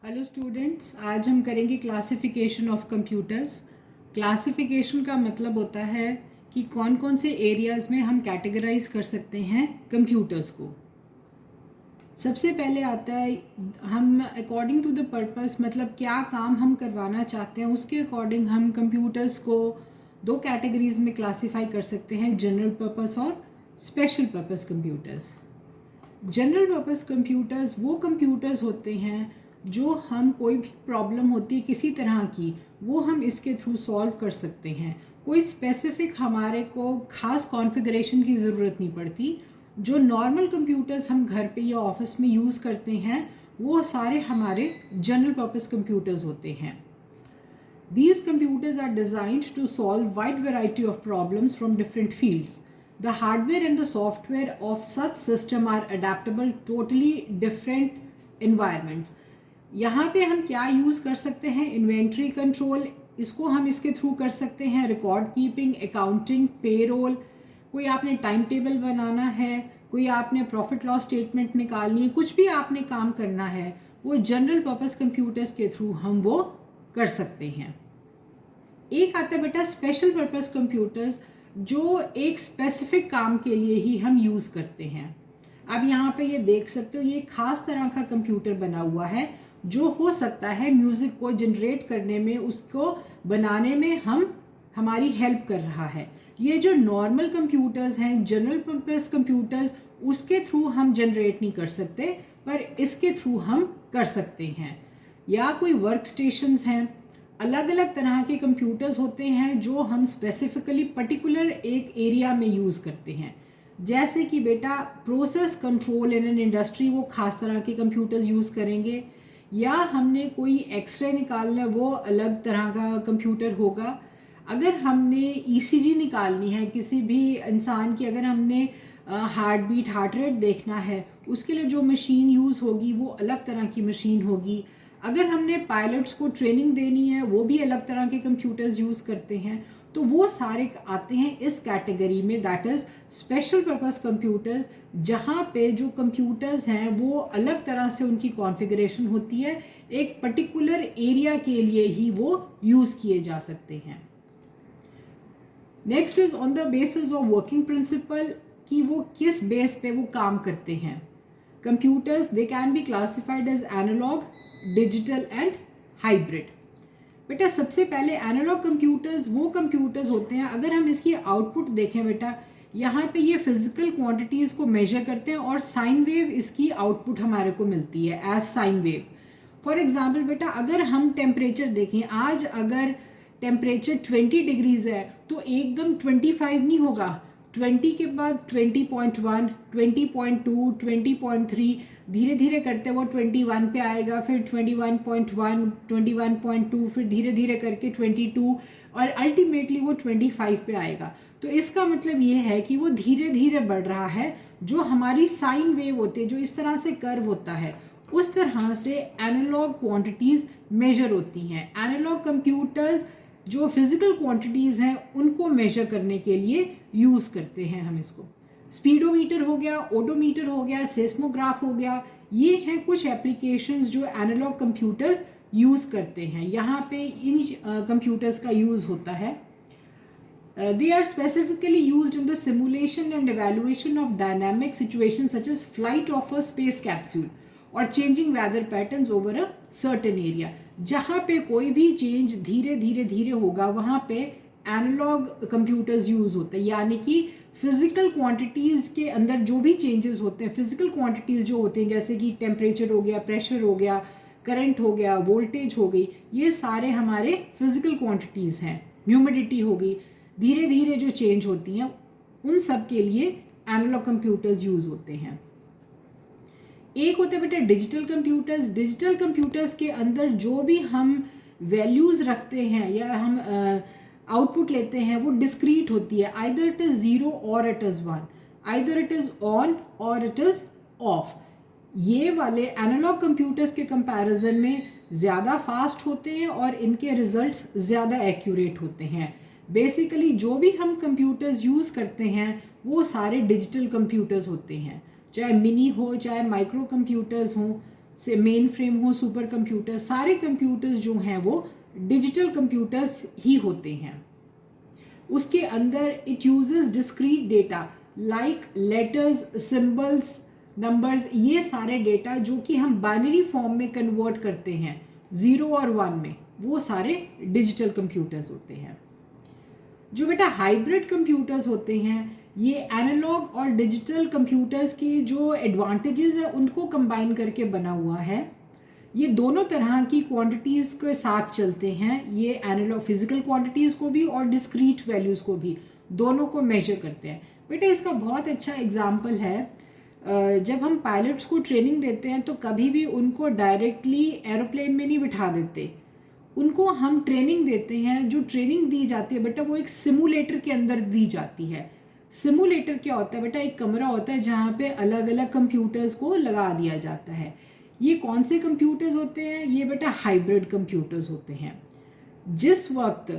Hello students, आज हम करेंगे क्लासिफिकेशन ऑफ कंप्यूटर्स। क्लासिफिकेशन का मतलब होता है कि कौन कौन से एरियाज़ में हम कैटेगराइज कर सकते हैं कंप्यूटर्स को। सबसे पहले आता है हम अकॉर्डिंग टू द पर्पस, मतलब क्या काम हम करवाना चाहते हैं उसके अकॉर्डिंग हम कंप्यूटर्स को दो कैटेगरीज में क्लासीफाई कर सकते हैं, जनरल पर्पस और special purpose computers. General purpose computers वो कंप्यूटर्स होते हैं जो हम कोई भी प्रॉब्लम होती है किसी तरह की, वो हम इसके थ्रू सॉल्व कर सकते हैं। कोई स्पेसिफिक हमारे को खास कॉन्फ़िगरेशन की ज़रूरत नहीं पड़ती। जो नॉर्मल कंप्यूटर्स हम घर पे या ऑफिस में यूज़ करते हैं वो सारे हमारे जनरल पर्पस कंप्यूटर्स होते हैं। These computers are designed to solve wide variety of problems from different fields. The hardware and the software of such system are adaptable totally different environments. यहाँ पे हम क्या यूज़ कर सकते हैं? इन्वेंट्री कंट्रोल, इसको हम इसके थ्रू कर सकते हैं। रिकॉर्ड कीपिंग, अकाउंटिंग, पेरोल, कोई आपने टाइम टेबल बनाना है, कोई आपने प्रॉफिट लॉस स्टेटमेंट निकालनी है, कुछ भी आपने काम करना है वो जनरल पर्पस कंप्यूटर्स के थ्रू हम वो कर सकते हैं। एक आता है बेटा स्पेशल पर्पस कंप्यूटर्स, जो एक स्पेसिफिक काम के लिए ही हम यूज़ करते हैं। अब यहाँ पे ये देख सकते हो, ये खास तरह का कंप्यूटर बना हुआ है जो हो सकता है म्यूज़िक को जनरेट करने में, उसको बनाने में हमारी हेल्प कर रहा है। ये जो नॉर्मल कंप्यूटर्स हैं, जनरल पर्पस कंप्यूटर्स, उसके थ्रू हम जनरेट नहीं कर सकते, पर इसके थ्रू हम कर सकते हैं। या कोई वर्क स्टेशंस हैं, अलग अलग तरह के कंप्यूटर्स होते हैं जो हम स्पेसिफिकली पर्टिकुलर एक एरिया में यूज़ करते हैं। जैसे कि बेटा process control in an industry, वो खास तरह के कंप्यूटर्स यूज़ करेंगे। या हमने कोई एक्सरे निकालना है, वो अलग तरह का कंप्यूटर होगा। अगर हमने ईसीजी निकालनी है किसी भी इंसान की, अगर हमने हार्ट बीट, हार्ट रेट देखना है, उसके लिए जो मशीन यूज़ होगी वो अलग तरह की मशीन होगी। अगर हमने पायलट्स को ट्रेनिंग देनी है, वो भी अलग तरह के कंप्यूटर्स यूज़ करते हैं। तो वो सारे आते हैं इस कैटेगरी में, that is special purpose computers, जहाँ पे जो कंप्यूटर्स हैं वो अलग तरह से उनकी कॉन्फ़िगरेशन होती है, एक पर्टिकुलर एरिया के लिए ही वो यूज़ किए जा सकते हैं। Next is on the basis of working principle, कि वो किस बेस पे वो काम करते हैं। Computers they can be classified as analog, digital and hybrid. बेटा सबसे पहले एनालॉग कंप्यूटर्स वो कंप्यूटर्स होते हैं, अगर हम इसकी आउटपुट देखें बेटा, यहाँ पे ये फिजिकल क्वांटिटीज़ को मेजर करते हैं और साइन वेव इसकी आउटपुट हमारे को मिलती है as sine wave. For example बेटा अगर हम टेम्परेचर देखें, आज अगर टेम्परेचर 20 डिग्रीज है तो एकदम 25 नहीं होगा, 20 के बाद 20.1, 20.2, 20.3, धीरे धीरे करते वो 21 पे आएगा, फिर 21.1, 21.2, फिर धीरे धीरे करके 22 और अल्टीमेटली वो 25 पे आएगा। तो इसका मतलब ये है कि वो धीरे धीरे बढ़ रहा है। जो हमारी साइन वेव होती है, जो इस तरह से कर्व होता है, उस तरह से एनालॉग क्वांटिटीज़ मेजर होती हैं। एनालॉग कंप्यूटर्स जो फिजिकल क्वांटिटीज़ हैं उनको मेजर करने के लिए यूज़ करते हैं हम इसको। स्पीडोमीटर हो गया, ओडोमीटर हो गया, सेस्मोग्राफ हो गया, ये हैं कुछ एप्लीकेशंस जो एनालॉग कंप्यूटर्स यूज़ करते हैं। यहाँ पे इन कंप्यूटर्स का यूज़ होता है। They are specifically used in the simulation and evaluation of dynamic situations such as flight of a space capsule और changing weather patterns over a certain area। जहाँ पे कोई भी चेंज धीरे धीरे धीरे होगा वहाँ पे एनालॉग कंप्यूटर्स यूज़ होते हैं। यानी कि फिजिकल क्वांटिटीज़ के अंदर जो भी चेंजेस होते हैं, फिजिकल क्वांटिटीज़ जो होते हैं, जैसे कि टेम्परेचर हो गया, प्रेशर हो गया, करंट हो गया, वोल्टेज हो गई, ये सारे हमारे फिजिकल क्वांटिटीज़ हैं। ह्यूमिडिटी हो गई, धीरे धीरे जो चेंज होती हैं, उन सब के लिए एनालॉग कंप्यूटर्स यूज़ होते हैं। एक होते हैं बेटा डिजिटल कंप्यूटर्स। डिजिटल कंप्यूटर्स के अंदर जो भी हम वैल्यूज़ रखते हैं या हम आउटपुट लेते हैं वो डिस्क्रीट होती है, आइदर इट इज़ 0 और it is 1, either it is on और इट इज़ ऑफ। ये वाले एनालॉग कंप्यूटर्स के कंपैरिजन में ज़्यादा फास्ट होते हैं और इनके रिजल्ट्स ज़्यादा एक्यूरेट होते हैं। बेसिकली जो भी हम कंप्यूटर्स यूज़ करते हैं वो सारे डिजिटल कंप्यूटर्स होते हैं, चाहे मिनी हो चाहे माइक्रो कंप्यूटर्स हों, से मेन फ्रेम हो, सुपर कंप्यूटर, सारे कंप्यूटर्स जो हैं वो डिजिटल कंप्यूटर्स ही होते हैं। उसके अंदर it uses discrete data like letters, symbols, numbers, ये सारे डेटा जो कि हम बाइनरी फॉर्म में कन्वर्ट करते हैं 0 और 1 में, वो सारे डिजिटल कंप्यूटर्स होते हैं। जो बेटा हाइब्रिड कंप्यूटर्स होते हैं, ये एनालॉग और डिजिटल कंप्यूटर्स की जो एडवांटेजेस है उनको कंबाइन करके बना हुआ है। ये दोनों तरह की क्वांटिटीज़ के साथ चलते हैं, ये एनालॉग फिजिकल क्वांटिटीज़ को भी और डिस्क्रीट वैल्यूज़ को भी, दोनों को मेजर करते हैं। बेटा इसका बहुत अच्छा एग्जाम्पल है, जब हम पायलट्स को ट्रेनिंग देते हैं तो कभी भी उनको डायरेक्टली एरोप्लेन में नहीं बिठा देते, उनको हम ट्रेनिंग देते हैं। जो ट्रेनिंग दी जाती है बेटा वो एक सिमुलेटर के अंदर दी जाती है। सिमुलेटर क्या होता है बेटा? एक कमरा होता है जहाँ पे अलग अलग कंप्यूटर्स को लगा दिया जाता है। ये कौन से कंप्यूटर्स होते हैं? ये बेटा हाइब्रिड कंप्यूटर्स होते हैं। जिस वक्त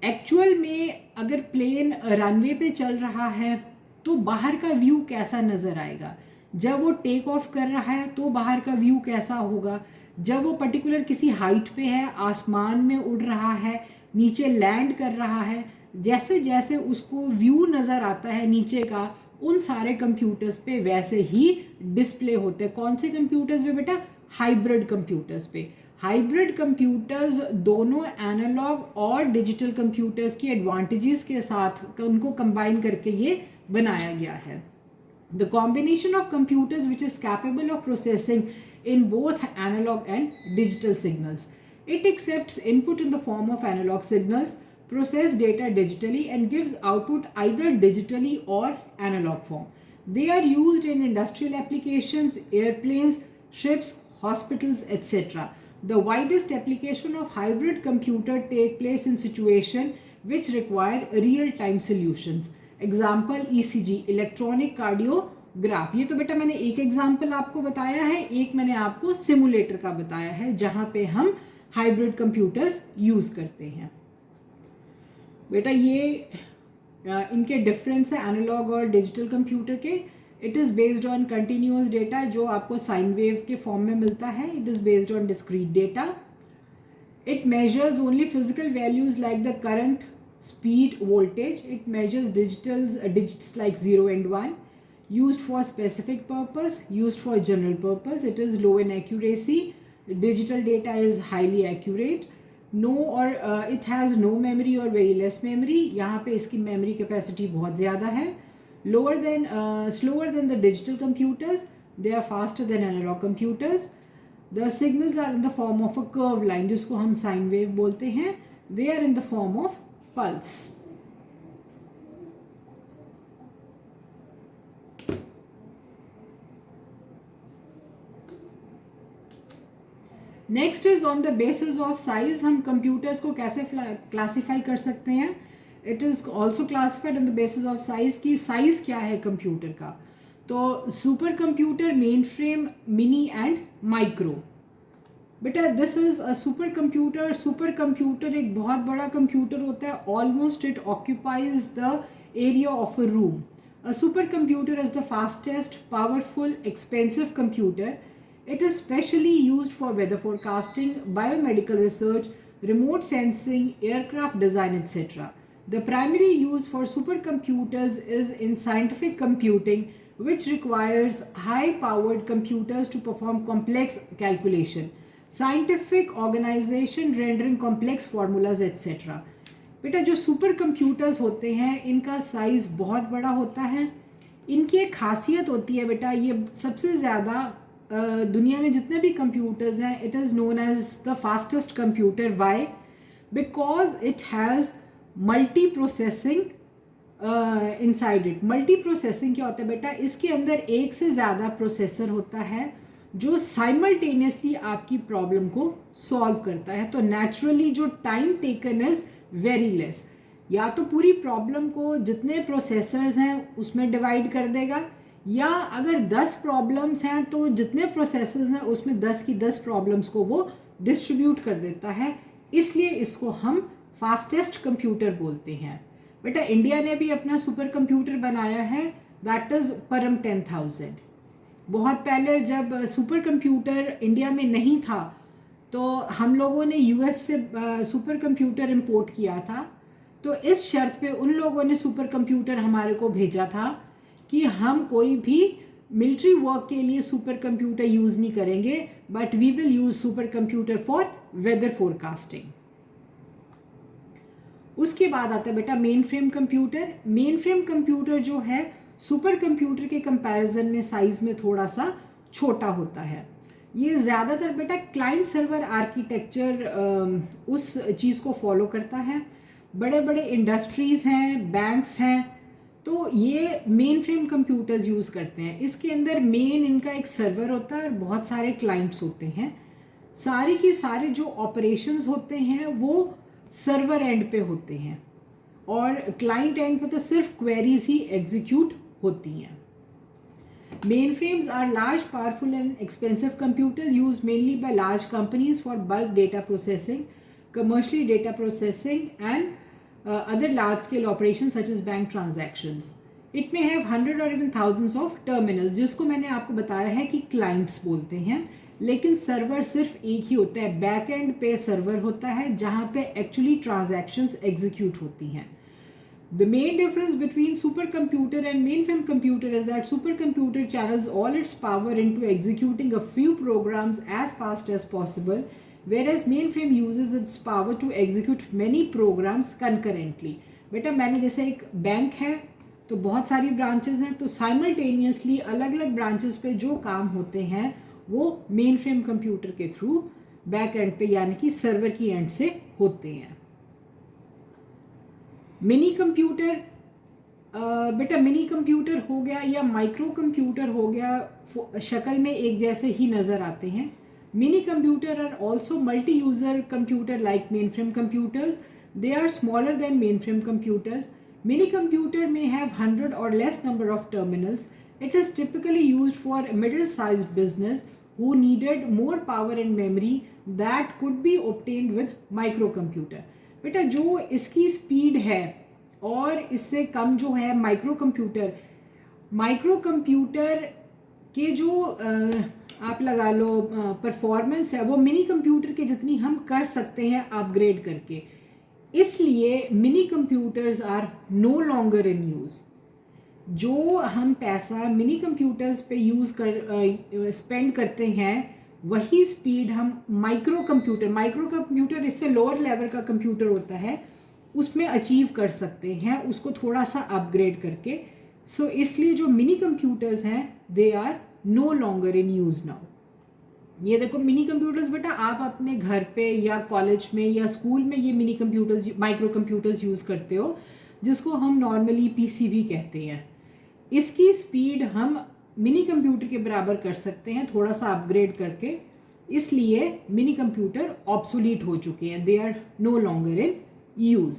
एक्चुअल में अगर प्लेन रनवे पे चल रहा है तो बाहर का व्यू कैसा नज़र आएगा, जब वो टेक ऑफ कर रहा है तो बाहर का व्यू कैसा होगा, जब वो पर्टिकुलर किसी हाइट पे है, आसमान में उड़ रहा है, नीचे लैंड कर रहा है, जैसे जैसे उसको व्यू नज़र आता है नीचे का, उन सारे कंप्यूटर्स पे वैसे ही डिस्प्ले होते हैं। कौन से कंप्यूटर्स पे बेटा? हाइब्रिड कंप्यूटर्स पे। हाइब्रिड कंप्यूटर्स दोनों एनालॉग और डिजिटल कंप्यूटर्स की एडवांटेजेस के साथ उनको कंबाइन करके ये बनाया गया है। The combination of computers which is capable of processing in both analog and digital signals. It accepts input in the form of analog signals, process data digitally and gives output either digitally or analog form. They are used in industrial applications, airplanes, ships, hospitals, etc. The widest application of hybrid computer take place in situations which require real-time solutions. Example ECG, electronic cardiograph. ये तो बेटा मैंने एक example आपको बताया है, एक मैंने आपको सिमुलेटर का बताया है जहाँ पे हम हाइब्रिड कंप्यूटर्स यूज़ करते हैं। बेटा ये इनके डिफरेंस है एनालॉग और डिजिटल कंप्यूटर के। It is based on continuous data जो आपको साइन वेव के फॉर्म में मिलता है। It is based on discrete data. It measures only physical values like the current, speed, voltage. It measures digits like 0 and 1. Used for specific purpose, used for general purpose. It is low in accuracy. Digital data is highly accurate. No or it has no memory or very less memory. यहाँ पे इसकी memory capacity बहुत ज़्यादा है. Slower than the digital computers. They are faster than analog computers. The signals are in the form of a curved line जिसको हम sine wave बोलते हैं. They are in the form of pulse. Next is on the basis of size. हम कंप्यूटर्स को कैसे classify कर सकते हैं? It is also classified on the basis of size की साइज क्या है कंप्यूटर का। तो super computer, main frame, mini and micro. बेटा this is a super computer. Super computer एक बहुत बड़ा कंप्यूटर होता है। Almost it occupies the area of a room. A super computer is the fastest, powerful, expensive computer. It is specially used for weather forecasting, biomedical research, remote sensing, aircraft design, etc. The primary use for supercomputers is in scientific computing, which requires high-powered computers to perform complex calculation, scientific organization, rendering complex formulas, etc. बेटा जो super computers होते हैं इनका size बहुत बड़ा होता है। इनकी एक खासियत होती है बेटा, ये सबसे ज़्यादा दुनिया में जितने भी कंप्यूटर्स हैं, it is known as the fastest computer. Why? Because it has multi processing inside it. Multi processing क्या होता है बेटा? इसके अंदर एक से ज़्यादा प्रोसेसर होता है जो साइमल्टेनियसली आपकी प्रॉब्लम को सॉल्व करता है। तो नेचुरली जो time taken is very less. या तो पूरी प्रॉब्लम को जितने प्रोसेसर्स हैं उसमें डिवाइड कर देगा, या अगर 10 प्रॉब्लम्स हैं तो जितने प्रोसेसर्स हैं उसमें 10 की 10 प्रॉब्लम्स को वो डिस्ट्रीब्यूट कर देता है। इसलिए इसको हम फास्टेस्ट कंप्यूटर बोलते हैं। बेटा इंडिया ने भी अपना सुपर कंप्यूटर बनाया है, दैट इज़ परम 10,000। बहुत पहले जब सुपर कंप्यूटर इंडिया में नहीं था तो हम लोगों ने यूएस से सुपर कंप्यूटर इंपोर्ट किया था। तो इस शर्त पे उन लोगों ने सुपर कंप्यूटर हमारे को भेजा था कि हम कोई भी मिलिट्री वर्क के लिए सुपर कंप्यूटर यूज़ नहीं करेंगे, but we will use supercomputer for weather forecasting. उसके बाद आता है बेटा mainframe computer. Main frame computer जो है सुपर कंप्यूटर के कंपैरिजन में साइज में थोड़ा सा छोटा होता है। ये ज़्यादातर बेटा क्लाइंट सर्वर आर्किटेक्चर उस चीज़ को फॉलो करता है। बड़े बड़े इंडस्ट्रीज़ हैं, बैंक्स हैं, तो ये मेन फ्रेम कंप्यूटर्स यूज़ करते हैं। इसके अंदर मेन इनका एक सर्वर होता है और बहुत सारे क्लाइंट्स होते हैं। सारे के सारे जो ऑपरेशंस होते हैं वो सर्वर एंड पे होते हैं और क्लाइंट एंड पे तो सिर्फ क्वेरीज ही एग्जीक्यूट होती हैं। Mainframes are large, powerful and expensive computers used mainly by large companies for bulk data processing, commercially data processing and other large-scale operations such as bank transactions. It may have hundred or even thousands of terminals, जिसको मैंने आपको बताया है कि clients बोलते हैं, लेकिन server सिर्फ एक ही होता है। बैक एंड पे सर्वर होता है जहाँ पे एक्चुअली ट्रांजैक्शंस एग्जीक्यूट होती हैं। The main difference between supercomputer and mainframe computer is that supercomputer channels all its power into executing a few programs as fast as possible, whereas mainframe uses its power to execute many programs concurrently. बेटा मैंने जैसे एक bank है तो बहुत सारी branches हैं, तो साइमल्टेनियसली अलग अलग ब्रांचेस पे जो काम होते हैं वो मेनफ्रेम कंप्यूटर के थ्रू बैक एंड पे यानी कि सर्वर की एंड से होते हैं। मिनी कंप्यूटर बेटा मिनी कंप्यूटर हो गया या माइक्रो कंप्यूटर हो गया, शक्ल में एक जैसे ही नज़र आते हैं। Mini computer are also multi user computer like mainframe computers. They are smaller than mainframe computers. Mini computer में have 100 or less number of terminals. It is typically used for a middle-sized business who needed more power and memory that could be obtained with microcomputer. बेटा जो इसकी speed है और इससे कम जो है micro computer के जो आप लगा लो परफॉर्मेंस है वो मिनी कंप्यूटर के जितनी हम कर सकते हैं अपग्रेड करके। इसलिए mini computers are no longer in use. जो हम पैसा मिनी कंप्यूटर्स पे स्पेंड करते हैं वही स्पीड हम माइक्रो कंप्यूटर इससे लोअर लेवल का कंप्यूटर होता है उसमें अचीव कर सकते हैं, उसको थोड़ा सा अपग्रेड करके। सो इसलिए जो मिनी कंप्यूटर्स हैं they are no longer in use now. ये देखो मिनी कंप्यूटर्स बेटा आप अपने घर पे या कॉलेज में या स्कूल में ये mini computers micro computers use करते हो, जिसको हम नॉर्मली पीसी भी कहते हैं। इसकी स्पीड हम मिनी कंप्यूटर के बराबर कर सकते हैं थोड़ा सा अपग्रेड करके, इसलिए मिनी कंप्यूटर ऑब्सोलीट हो चुके हैं, they are no longer in use.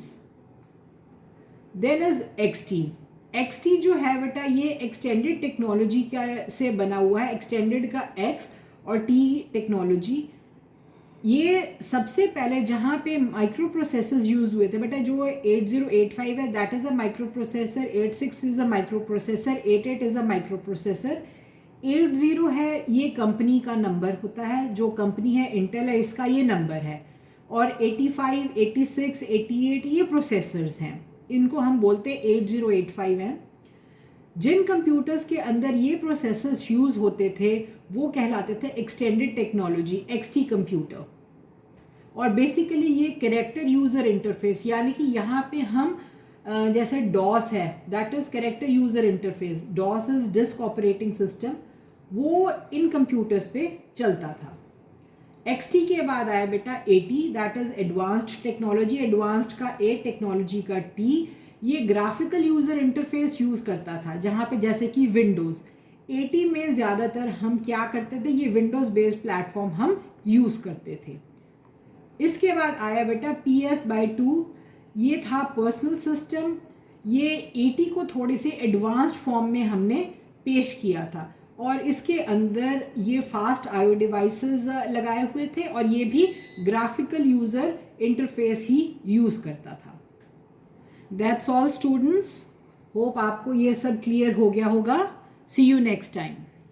Then is XT जो है बेटा ये एक्सटेंडेड टेक्नोलॉजी का से बना हुआ है। एक्सटेंडेड का एक्स और टी टेक्नोलॉजी। ये सबसे पहले जहाँ पे माइक्रो प्रोसेसर्स यूज हुए थे बेटा, जो 8085 है that is a micro processor, 86 is a micro processor, 88 is a micro processor, 80 है ये कंपनी का नंबर होता है, जो कंपनी है इंटेल है इसका ये नंबर है, और 85, 86, 88 ये प्रोसेसर्स हैं, इनको हम बोलते हैं 8085 हैं। जिन कंप्यूटर्स के अंदर ये प्रोसेसर्स यूज़ होते थे वो कहलाते थे एक्सटेंडेड टेक्नोलॉजी एक्सटी कंप्यूटर। और बेसिकली ये कैरेक्टर यूज़र इंटरफेस, यानी कि यहाँ पे हम जैसे डॉस है that is character user interface, DOS is disk operating system, वो इन कंप्यूटर्स पे चलता था। एक्सटी के बाद आया बेटा 80 that is advanced technology, advanced का ए टेक्नोलॉजी का टी, ये ग्राफिकल यूज़र इंटरफेस यूज़ करता था, जहाँ पे जैसे कि विंडोज़। 80 में ज़्यादातर हम क्या करते थे, ये विंडोज़ बेस्ड प्लेटफॉर्म हम यूज़ करते थे। इसके बाद आया बेटा PS/2, ये था पर्सनल सिस्टम, ये 80 को थोड़ी सी एडवांस्ड फॉर्म में हमने पेश किया था, और इसके अंदर ये फास्ट IO डिवाइसेस लगाए हुए थे और ये भी ग्राफिकल यूज़र इंटरफेस ही यूज़ करता था। That's all students. Hope आपको ये सब क्लियर हो गया होगा. See you next time.